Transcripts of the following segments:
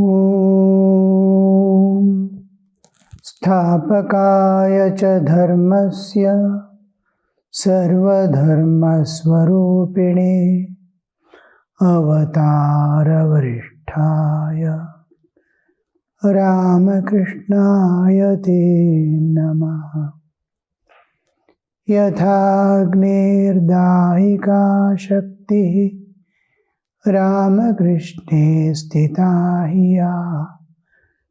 Om Sthapakaya cha dharmasya sarvadharmasvarupine avatara varisthaya Ramakrishnaya te namaha. Yathagnirdahika shakti Ramakrishne sthita hiya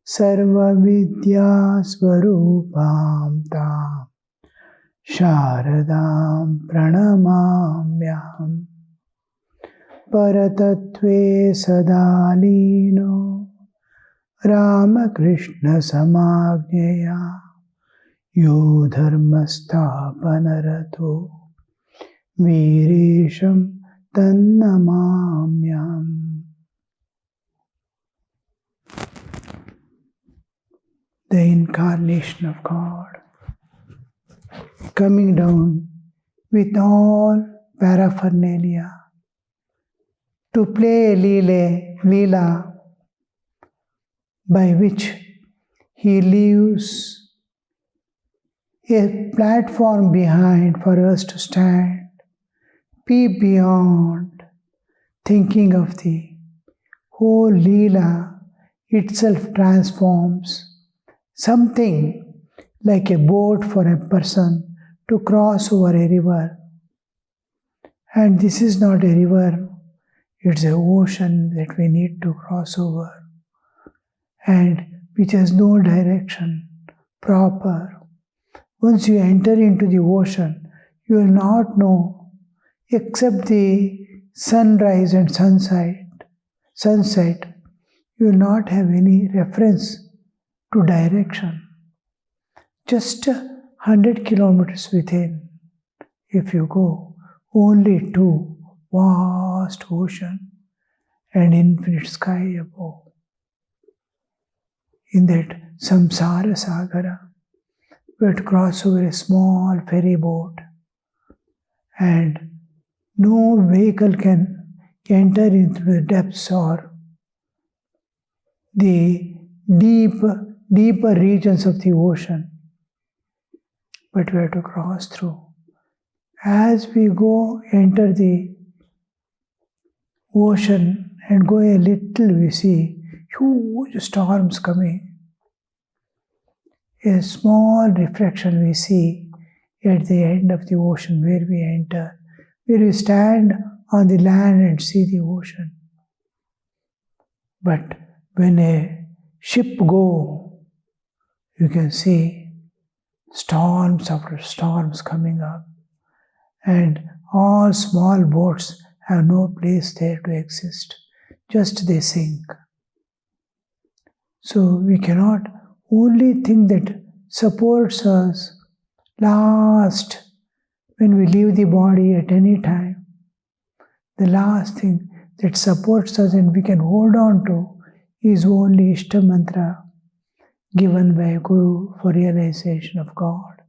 sarva vidya swarupam tam sharadam pranamamyam. Paratatve sadalino Ramakrishna samagneya yo dharmasthapanarato viresham tannamamyam. The incarnation of God coming down with all paraphernalia to play a leela by which he leaves a platform behind for us to stand, peep beyond, thinking of the whole leela itself transforms something like a boat for a person to cross over a river. And this is not a river, it's an ocean that we need to cross over, and which has no direction proper. Once you enter into the ocean, you will not know, except the sunrise and sunset, you will not have any reference to direction. Just 100 kilometers within, if you go, only to vast ocean and infinite sky above. In that samsara sagara, we have to cross over a small ferry boat, and no vehicle can enter into the depths or the deeper regions of the ocean, but we have to cross through. As we go, enter the ocean and go a little, we see huge storms coming. A small reflection we see at the end of the ocean where we enter, where we stand on the land and see the ocean. But when a ship goes, you can see storms after storms coming up, and all small boats have no place there to exist, just they sink. So we cannot only thing that supports us last when we leave the body at any time. The last thing that supports us and we can hold on to is only Ishta Mantra given by a Guru for realization of God.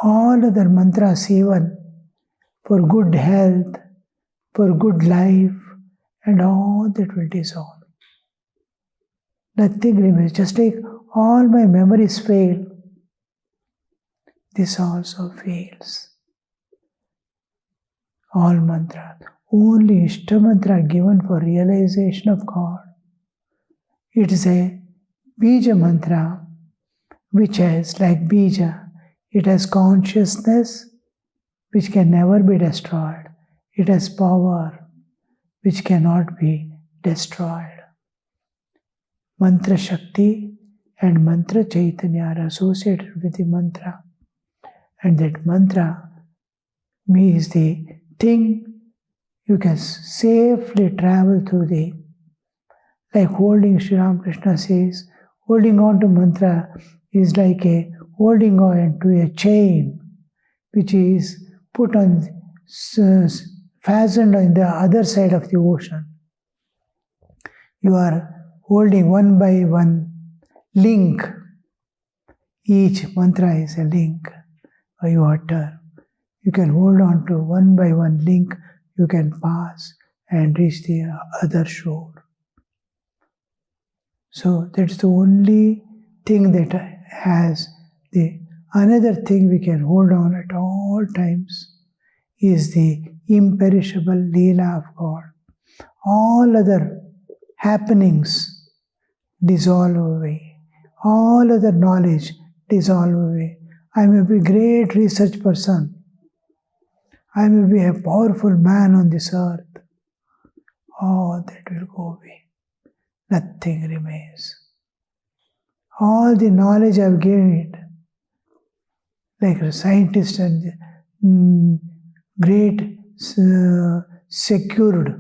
All other mantras, even for good health, for good life, and all that will dissolve. Nothing remains. Just like all my memories fail, this also fails. All mantras. Only Ishta Mantra given for realization of God. It is a Bija Mantra which has, like Bija, it has consciousness which can never be destroyed. It has power which cannot be destroyed. Mantra Shakti and Mantra Chaitanya are associated with the mantra. And that mantra means the thing you can safely travel through the, like holding, Sri Ramakrishna says, holding on to mantra is like a holding on to a chain which is put on, fastened on the other side of the ocean. You are holding one by one link. Each mantra is a link you utter. You can hold on to one by one link, you can pass and reach the other shore. So that's the only thing that has the another thing we can hold on at all times is the imperishable Leela of God. All other happenings dissolve away. All other knowledge dissolve away. I may be a great research person. I may be a powerful man on this earth. All that will go away. Nothing remains. All the knowledge I've gained, like a scientist and great secured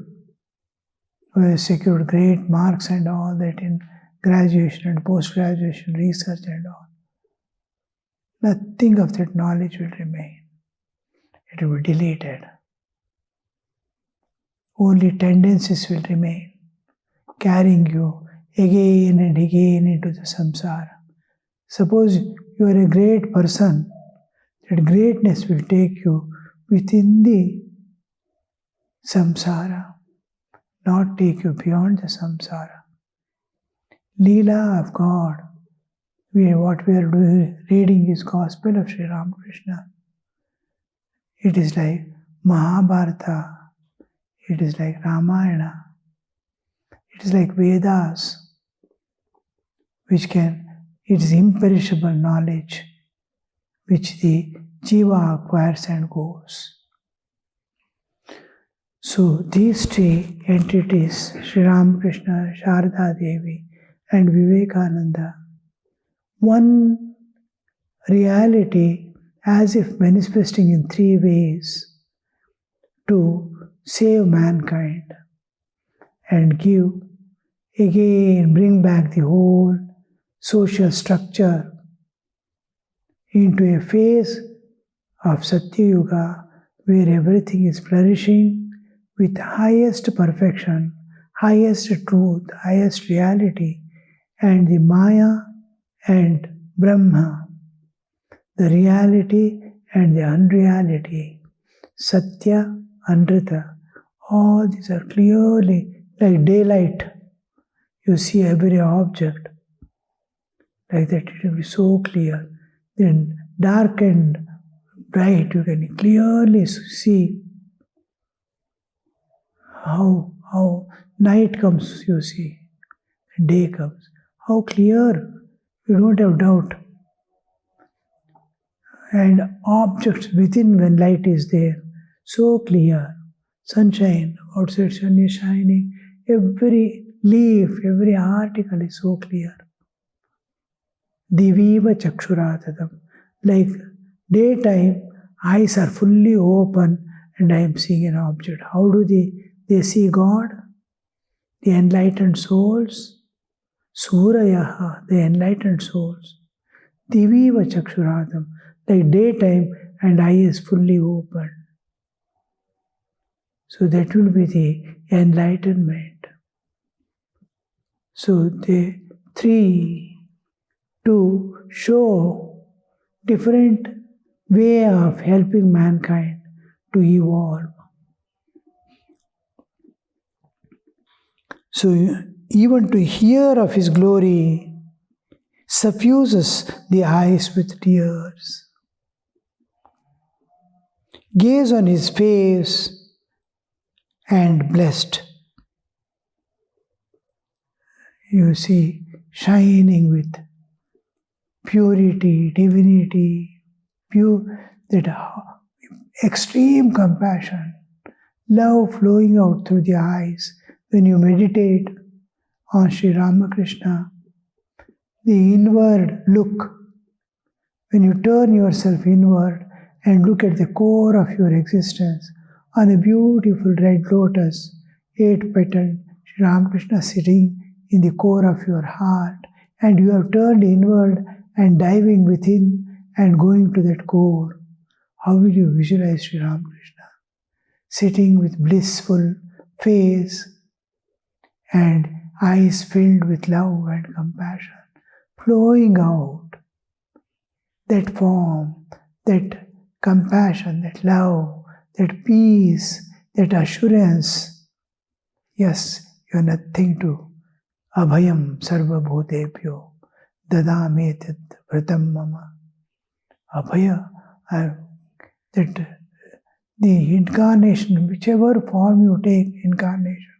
great marks and all that in graduation and post-graduation research and all. Nothing of that knowledge will remain. It will be deleted. Only tendencies will remain, carrying you again and again into the samsara. Suppose you are a great person, that greatness will take you within the samsara, not take you beyond the samsara. Leela of God. What we are reading is Gospel of Sri Ramakrishna. It is like Mahabharata. It is like Ramayana. It is like Vedas, it is imperishable knowledge which the Jiva acquires and goes. So these three entities, Sri Ramakrishna, Sharda Devi and Vivekananda, one reality as if manifesting in three ways to save mankind and bring back the whole social structure into a phase of Satya Yuga where everything is flourishing with highest perfection, highest truth, highest reality, and the Maya and Brahma, the reality and the unreality, Satya, Anrita, all these are clearly like daylight. You see every object like that, it will be so clear. Then dark and bright, you can clearly see how night comes, you see, day comes. How clear, you don't have doubt. And objects within when light is there, so clear. Sunshine, outside sun is shining. Every leaf, every article is so clear. Diviva chakshuratatam. Like daytime, eyes are fully open and I am seeing an object. How do they see God? The enlightened souls. Surayaha, the enlightened souls. Diviva chakshuratam. Like daytime and eye is fully open. So that will be the enlightenment. So the three to show different way of helping mankind to evolve. So even to hear of His glory suffuses the eyes with tears. Gaze on His face and blessed. You see, shining with purity, divinity, that extreme compassion, love flowing out through the eyes. When you meditate on Sri Ramakrishna, the inward look, when you turn yourself inward and look at the core of your existence, on a beautiful red lotus, 8-petaled, Sri Ramakrishna sitting in the core of your heart, and you have turned inward and diving within and going to that core. How will you visualize Sri Ramakrishna? Sitting with blissful face and eyes filled with love and compassion, flowing out. That form, that compassion, that love, that peace, that assurance. Yes, you are nothing to Abhayam sarva bhutebhyo dadametat vratam mama. Abhaya, that the incarnation, whichever form you take, incarnation,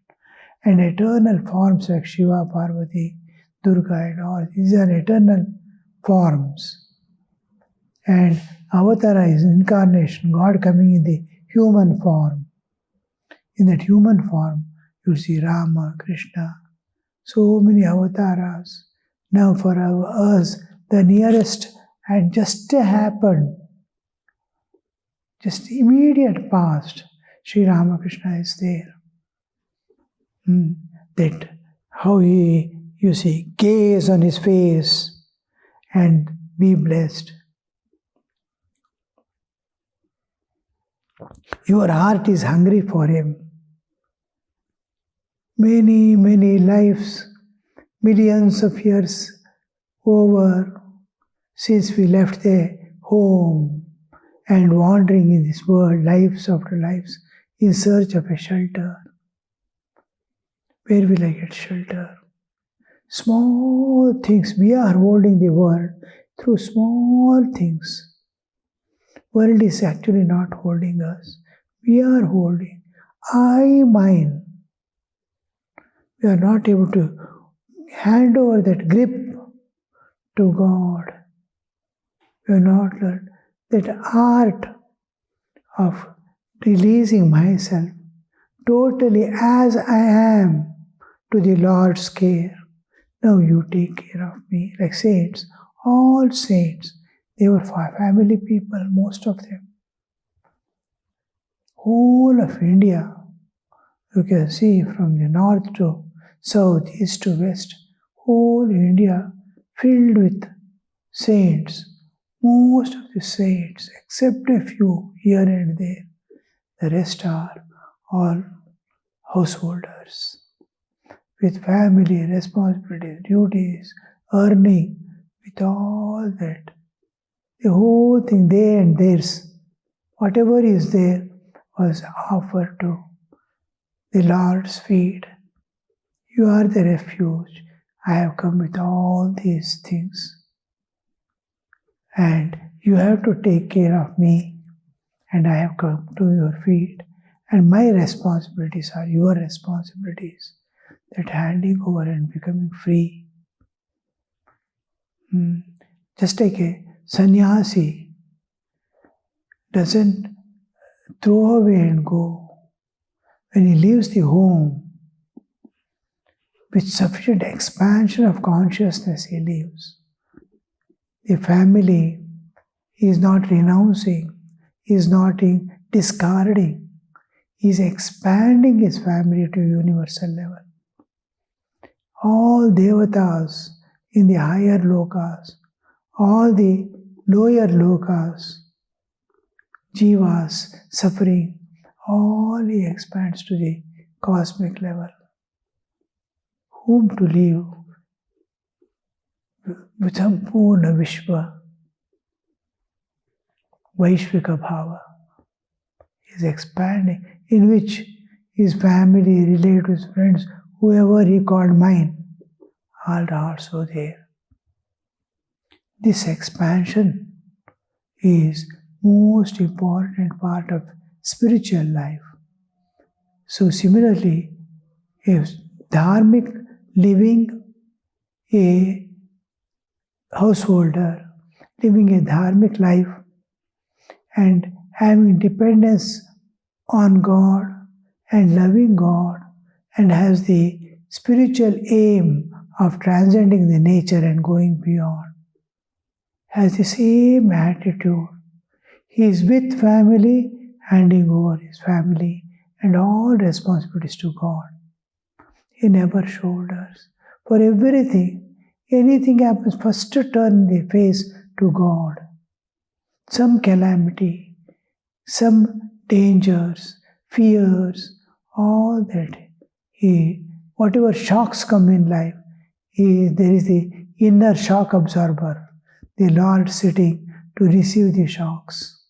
and eternal forms like Shiva, Parvati, Durga and all, these are eternal forms. And Avatara is incarnation, God coming in the human form. In that human form, you see Rama, Krishna, so many avatars. Now for us, the nearest had just happened, just immediate past, Sri Ramakrishna is there. That how he, you see, gaze on his face and be blessed. Your heart is hungry for him. Many, many lives, millions of years over since we left the home and wandering in this world, lives after lives, in search of a shelter. Where will I get shelter? Small things. We are holding the world through small things. World is actually not holding us. We are holding. I, mine. We are not able to hand over that grip to God. We are not learned that art of releasing myself totally as I am to the Lord's care. Now you take care of me, like saints, all saints. They were family people, most of them. Whole of India, you can see from the north to south, east to west, whole India filled with saints. Most of the saints, except a few here and there, the rest are all householders with family responsibilities, duties, earning, with all that. The whole thing, they and theirs, whatever is there, was offered to the Lord's feet. You are the refuge. I have come with all these things. And you have to take care of me. And I have come to your feet. And my responsibilities are your responsibilities. That handing over and becoming free. Just like a sannyasi doesn't throw away and go. When he leaves the home, with sufficient expansion of consciousness he leaves. The family he is not renouncing, he is not discarding, he is expanding his family to universal level. All devatas in the higher lokas, all the lower lokas, jivas suffering, all he expands to the cosmic level. Whom to leave with Sampurna Vishwa, Vaishvika Bhava is expanding, in which his family, relatives, friends, whoever he called mine, all are also there. This expansion is most important part of spiritual life. So similarly, if dharmic living a householder, living a dharmic life and having dependence on God and loving God and has the spiritual aim of transcending the nature and going beyond, has the same attitude. He is with family, handing over his family and all responsibilities to God. He never shoulders. For everything, anything happens, first to turn the face to God. Some calamity, some dangers, fears, all that. Whatever shocks come in life, there is the inner shock absorber, the Lord sitting to receive the shocks.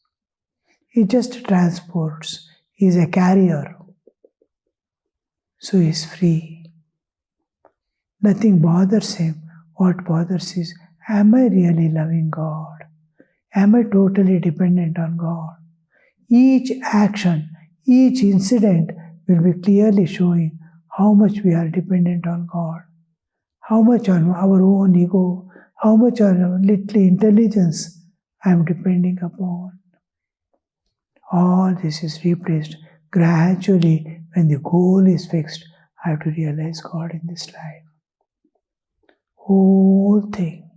He just transports. He is a carrier. So he is free. Nothing bothers him. What bothers is, am I really loving God? Am I totally dependent on God? Each action, each incident will be clearly showing how much we are dependent on God, how much on our own ego, how much on our little intelligence I am depending upon. All this is replaced gradually when the goal is fixed. I have to realize God in this life. Whole thing.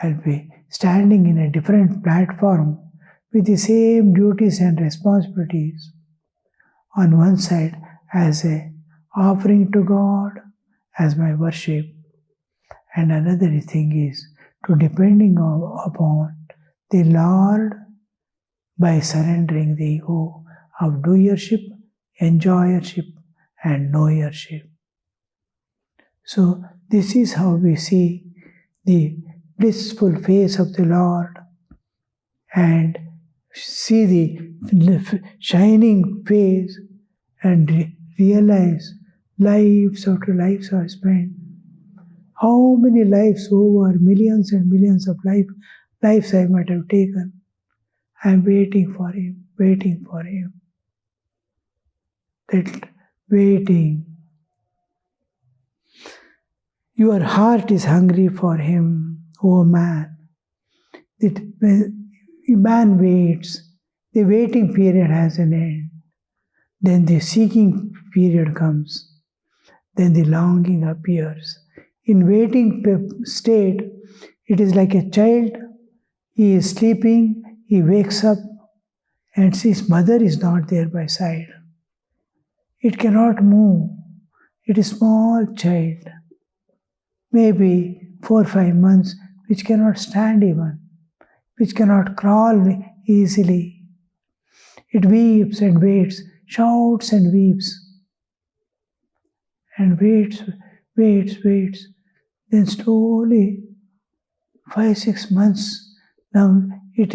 I'll be standing in a different platform with the same duties and responsibilities. On one side, as a offering to God, as my worship, and another thing is to depending upon the Lord by surrendering the ego of doership, enjoyership, and knowership. So this is how we see the blissful face of the Lord and see the shining face and realize lives after lives are spent. How many lives over, millions and millions of lives I might have taken. I am waiting for Him, waiting for Him. That waiting. Your heart is hungry for Him, O man. That when a man waits, the waiting period has an end. Then the seeking period comes. Then the longing appears. In waiting state, it is like a child. He is sleeping, he wakes up and sees mother is not there by side. It cannot move. It is a small child, maybe 4 or 5 months, which cannot stand even, which cannot crawl easily. It weeps and waits, shouts and weeps, and waits. Then slowly, 5, 6 months, now it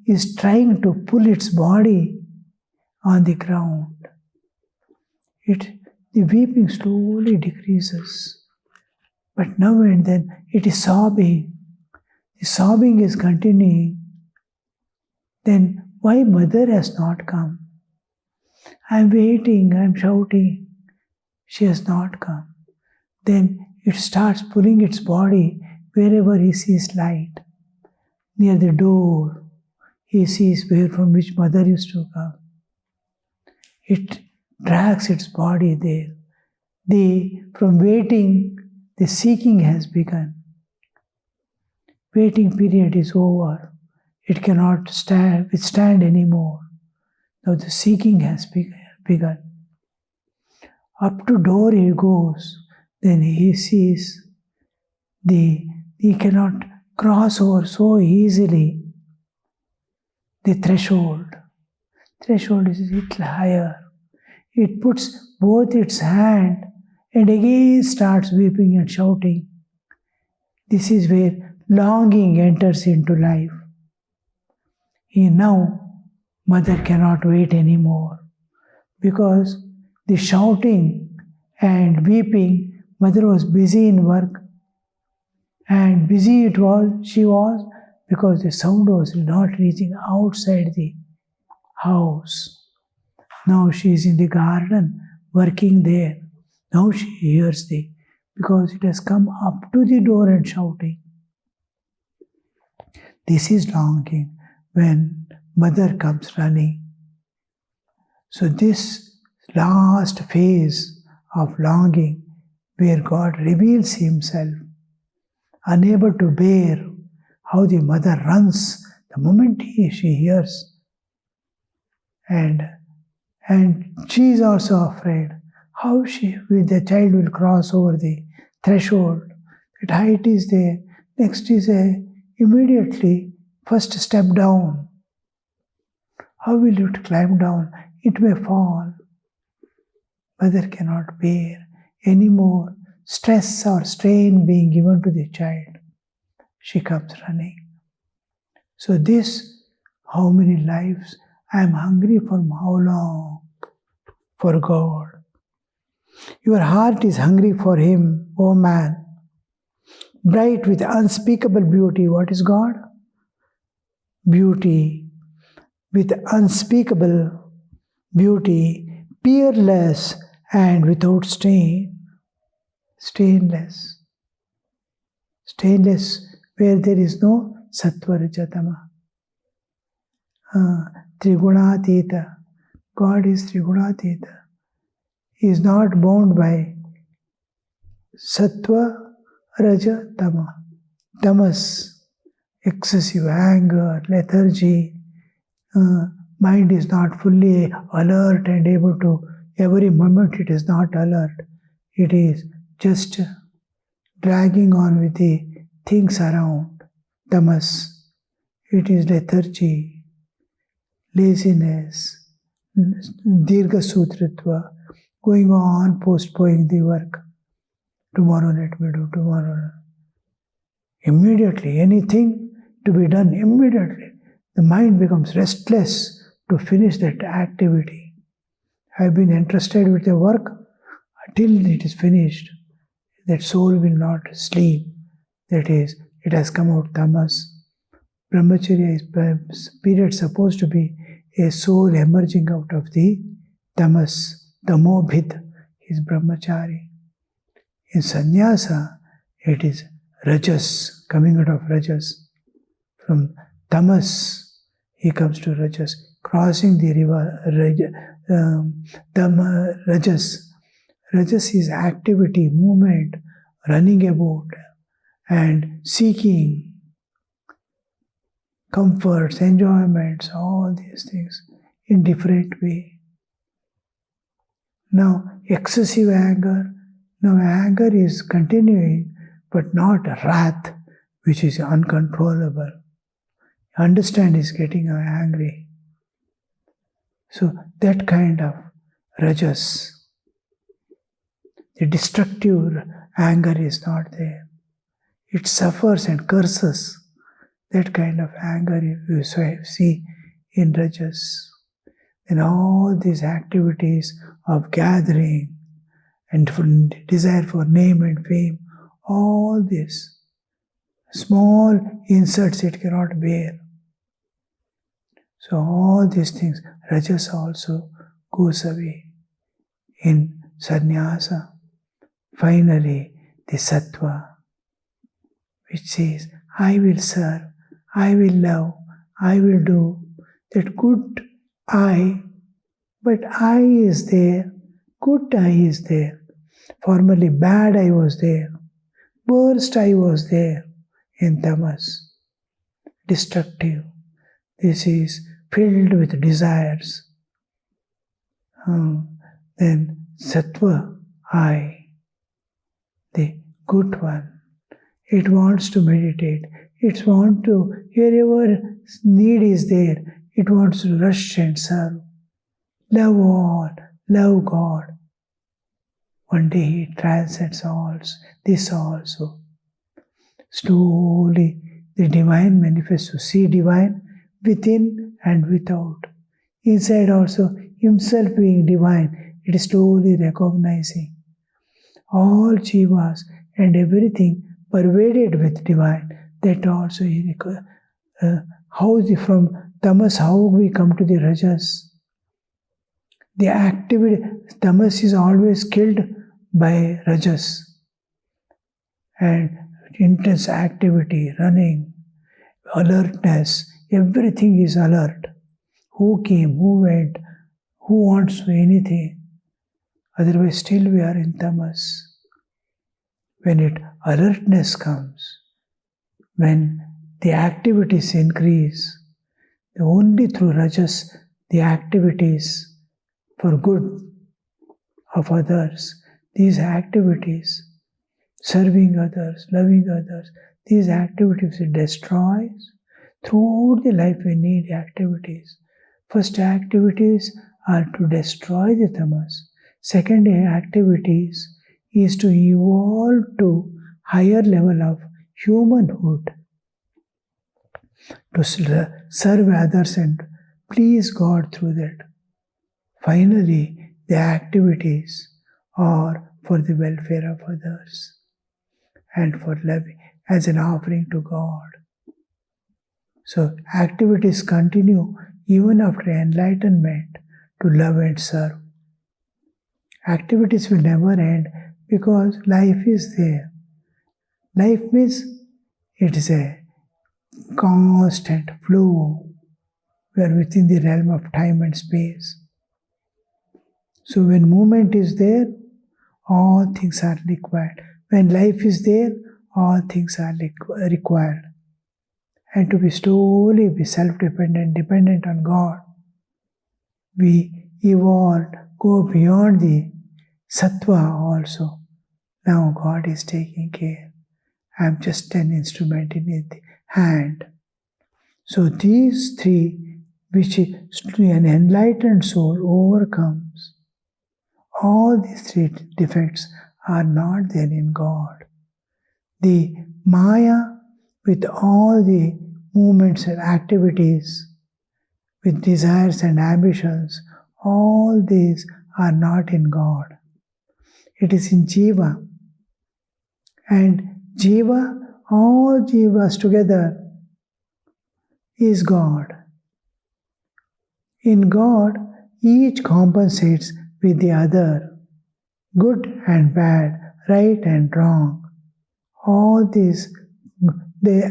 is trying to pull its body on the ground. The weeping slowly decreases. But now and then it is sobbing. The sobbing is continuing. Then why mother has not come? I am waiting, I am shouting. She has not come. Then it starts pulling its body wherever he sees light. Near the door, he sees from which mother used to come. It drags its body there. From waiting, the seeking has begun. Waiting period is over. It cannot withstand anymore. Now the seeking has begun. Up to door he goes. Then he sees he cannot cross over so easily the threshold. Threshold is a little higher. It puts both its hand and again starts weeping and shouting. This is where longing enters into life. Now, mother cannot wait anymore because the shouting and weeping, mother was busy in work, and busy she was because the sound was not reaching outside the house. Now she is in the garden working there. Now she hears because it has come up to the door and shouting. This is longing when mother comes running. So this last phase of longing where God reveals Himself, unable to bear how the mother runs the moment she hears. And she is also afraid how the child will cross over the threshold. That height is there. Next is immediately first step down. How will it climb down? It may fall. Mother cannot bear any more stress or strain being given to the child. She comes running. So how many lives? I am hungry for how long? For God. Your heart is hungry for Him, O man, bright with unspeakable beauty. What is God? Beauty with unspeakable beauty, peerless and without stain. Stainless. Stainless where there is no sattva rajatama. Trigunatita. God is Trigunatita. He is not bound by sattva, raja, tama. Tamas, excessive anger, lethargy. Mind is not fully alert and able to, every moment it is not alert. It is just dragging on with the things around. Tamas. It is lethargy, laziness, Durga sutritva, going on postponing the work. Tomorrow let me do, tomorrow. Immediately, anything to be done immediately. The mind becomes restless to finish that activity. I have been entrusted with the work till it is finished. That soul will not sleep. That is, it has come out tamas. Brahmacharya is period supposed to be a soul emerging out of the tamas. Tamobhid is brahmachari. In sannyasa, it is rajas, coming out of rajas. From tamas, he comes to rajas, crossing the river, rajas. Rajas is activity, movement, running about, and seeking comforts, enjoyments, all these things in different way. Now, excessive anger. Now, anger is continuing, but not wrath, which is uncontrollable. Understand is getting angry. So, that kind of rajas. The destructive anger is not there. It suffers and curses. That kind of anger you see in rajas. And all these activities of gathering and desire for name and fame, all this, small insults it cannot bear. So all these things, rajas also goes away in sannyasa. Finally, the sattva, which says, I will serve, I will love, I will do. That good I, but I is there, good I is there. Formerly bad I was there, worst I was there in tamas. Destructive. This is filled with desires. Then sattva, I, the good one. It wants to meditate. It wants to, wherever need is there, it wants to rush and serve. Love all, love God. One day he transcends all, this also. Slowly the divine manifests to see divine within and without. Inside also, himself being divine, it is slowly recognizing. All jivas and everything pervaded with divine. That also he from tamas, how we come to the rajas. The activity, tamas is always killed by rajas. And intense activity, running, alertness, everything is alert. Who came, who went, who wants anything. Otherwise still we are in tamas. When alertness comes, when the activities increase, only through rajas, the activities for good of others, these activities, serving others, loving others, these activities it destroys. Throughout the life we need activities. First activities are to destroy the tamas. Second activities is to evolve to higher level of humanhood, to serve others and please God through that. Finally, the activities are for the welfare of others. and for loving as an offering to God. So activities continue even after enlightenment to love and serve. Activities will never end because life is there. Life means it is a constant flow. We are within the realm of time and space. So when movement is there, all things are required. When life is there, all things are required. And to be slowly be self-dependent, dependent on God, we evolve, go beyond the sattva also. Now God is taking care. I am just an instrument in the hand. So these three, which an enlightened soul overcomes, all these three defects are not there in God. The Maya, with all the movements and activities, with desires and ambitions, all these are not in God. It is in Jiva. And Jiva, all Jivas together, is God. In God, each compensates with the other. Good and bad, right and wrong. All these,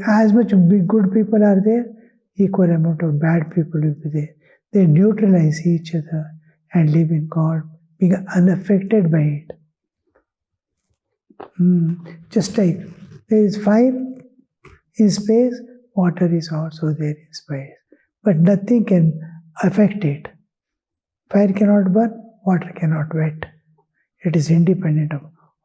as much good people are there, equal amount of bad people will be there. They neutralize each other and live in God, being unaffected by it. Just like there is fire in space, water is also there in space. But nothing can affect it. Fire cannot burn, water cannot wet. It is independent of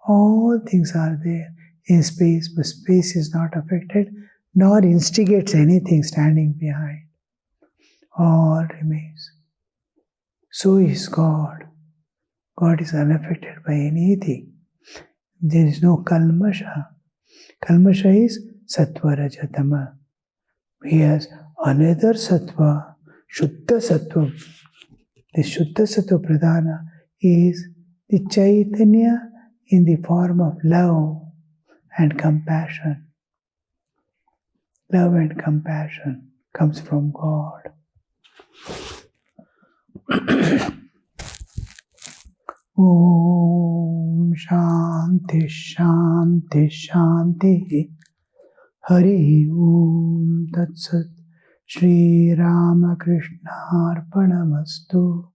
all things are there in space, but space is not affected, nor instigates anything standing behind. All remains. So is God. God is unaffected by anything. There is no kalmasha. Kalmasha is sattva rajatama. He has another sattva, shuddha sattva. The shuddha sattva pradhana is the chaitanya in the form of love and compassion. Love and compassion comes from God. Om Shanti Shanti Shanti Hari Om Tat Sat Shri Ramakrishna Arpanamastu.